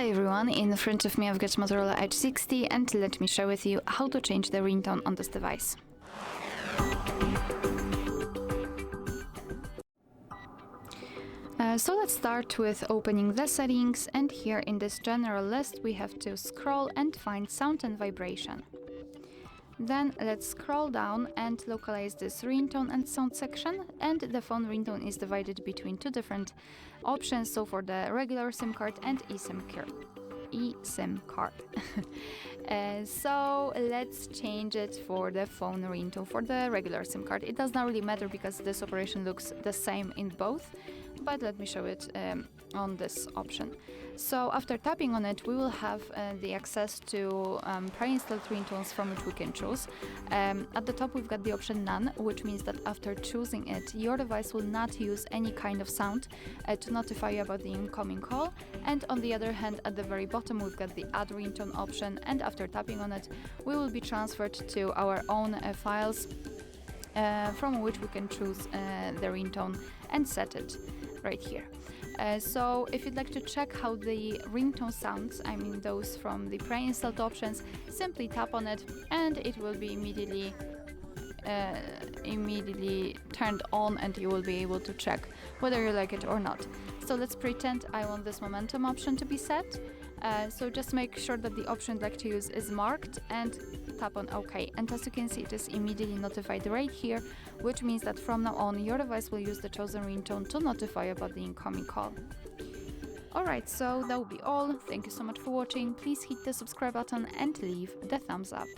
Hi everyone, in front of me I've got Motorola Edge 60 and let me share with you how to change the ringtone on this device. So let's start with opening the settings, and here in this general list we have to scroll and find sound and vibration. Then let's scroll down and localize this ringtone and sound section, and the phone ringtone is divided between two different options, so for the regular SIM card and eSIM card. So let's change it for the phone ringtone for the regular SIM card. It does not really matter because this operation looks the same in both, but let me show it on this option. So after tapping on it, we will have the access to pre-installed ringtones from which we can choose. At the top we've got the option None, which means that after choosing it, your device will not use any kind of sound to notify you about the incoming call. And on the other hand, at the very bottom we've got the Add Ringtone option, and after tapping on it, we will be transferred to our own files from which we can choose the ringtone and set it right here. So if you'd like to check how the ringtone sounds, I mean those from the pre-installed options, simply tap on it and it will be immediately turned on, and you will be able to check whether you like it or not. So let's pretend I want this momentum option to be set. So just make sure that the option you'd like to use is marked and tap on OK. And as you can see, it is immediately notified right here, which means that from now on your device will use the chosen ringtone to notify about the incoming call. Alright, so that will be all. Thank you so much for watching. Please hit the subscribe button and leave the thumbs up.